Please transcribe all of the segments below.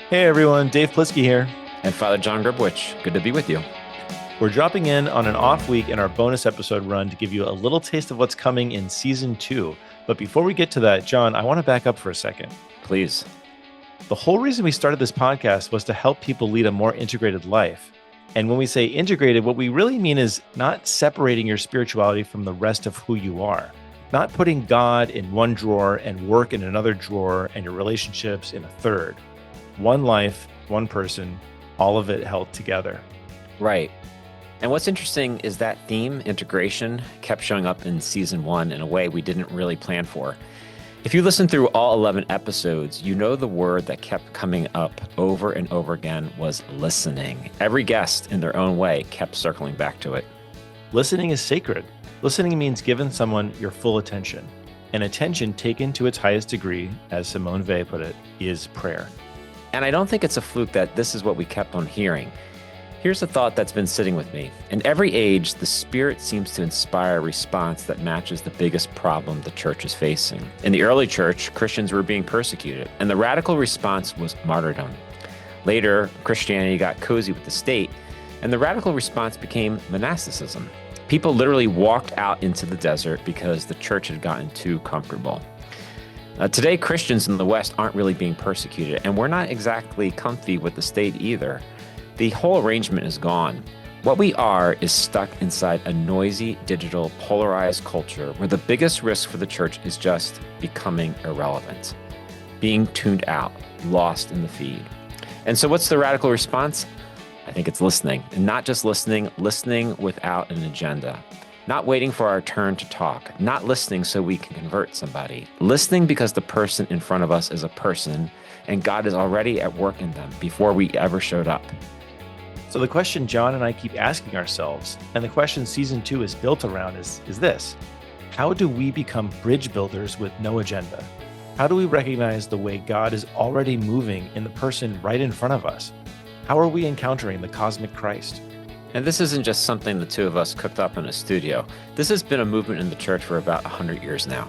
Hey everyone, Dave Plisky here. And Father John Gribowich, good to be with you. We're dropping in on an off week in our bonus episode run to give you a little taste of what's coming in season 2. But before we get to that, John, I want to back up for a second. Please. The whole reason we started this podcast was to help people lead a more integrated life. And when we say integrated, what we really mean is not separating your spirituality from the rest of who you are, not putting God in one drawer and work in another drawer and your relationships in a third. One life, one person, all of it held together. Right. And what's interesting is that theme, integration, kept showing up in season 1 in a way we didn't really plan for. If you listen through all 11 episodes, you know the word that kept coming up over and over again was listening. Every guest, in their own way, kept circling back to it. Listening is sacred. Listening means giving someone your full attention. And attention taken to its highest degree, as Simone Weil put it, is prayer. And I don't think it's a fluke that this is what we kept on hearing. Here's a thought that's been sitting with me. In every age, the Spirit seems to inspire a response that matches the biggest problem the church is facing. In the early church, Christians were being persecuted, and the radical response was martyrdom. Later, Christianity got cozy with the state, and the radical response became monasticism. People literally walked out into the desert because the church had gotten too comfortable. Today, Christians in the West aren't really being persecuted, and we're not exactly comfy with the state either. The whole arrangement is gone. What we are is stuck inside a noisy, digital, polarized culture where the biggest risk for the church is just becoming irrelevant, being tuned out, lost in the feed. And so what's the radical response? I think it's listening, and not just listening without an agenda. Not waiting for our turn to talk, not listening so we can convert somebody. Listening because the person in front of us is a person and God is already at work in them before we ever showed up. So the question John and I keep asking ourselves, and the question season 2 is built around is this: how do we become bridge builders with no agenda? How do we recognize the way God is already moving in the person right in front of us? How are we encountering the cosmic Christ? And this isn't just something the two of us cooked up in a studio. This has been a movement in the church for about 100 years now.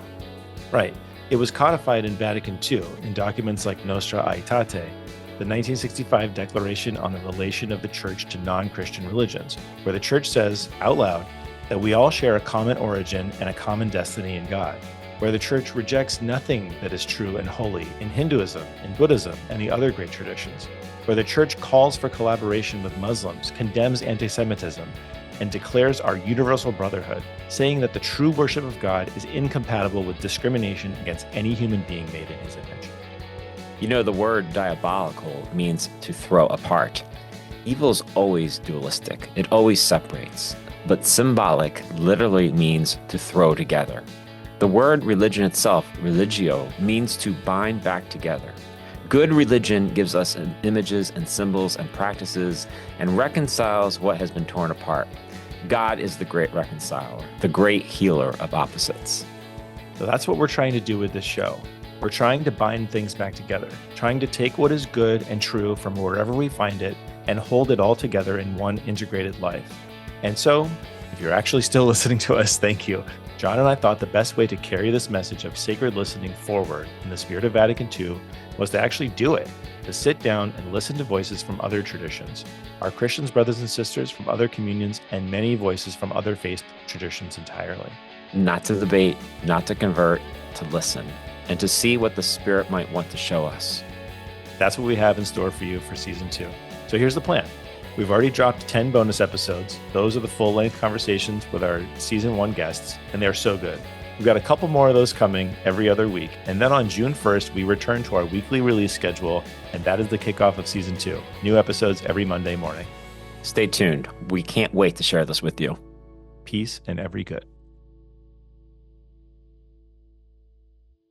Right. It was codified in Vatican II in documents like Nostra Aetate, the 1965 Declaration on the Relation of the Church to Non-Christian Religions, where the Church says, out loud, that we all share a common origin and a common destiny in God, where the Church rejects nothing that is true and holy in Hinduism, in Buddhism, and the other great traditions, where the Church calls for collaboration with Muslims, condemns anti-Semitism, and declares our universal brotherhood, saying that the true worship of God is incompatible with discrimination against any human being made in his image. You know, the word diabolical means to throw apart. Evil is always dualistic. It always separates. But symbolic literally means to throw together. The word religion itself, religio, means to bind back together. Good religion gives us images and symbols and practices and reconciles what has been torn apart. God is the great reconciler, the great healer of opposites. So that's what we're trying to do with this show. We're trying to bind things back together, trying to take what is good and true from wherever we find it and hold it all together in one integrated life. And so, if you're actually still listening to us, thank you. John and I thought the best way to carry this message of sacred listening forward in the spirit of Vatican II was to actually do it, to sit down and listen to voices from other traditions, our Christians, brothers and sisters from other communions, and many voices from other faith traditions entirely. Not to debate, not to convert, to listen, and to see what the Spirit might want to show us. That's what we have in store for you for season 2. So here's the plan. We've already dropped 10 bonus episodes. Those are the full-length conversations with our season 1 guests, and they're so good. We've got a couple more of those coming every other week. And then on June 1st, we return to our weekly release schedule, and that is the kickoff of season 2. New episodes every Monday morning. Stay tuned. We can't wait to share this with you. Peace and every good.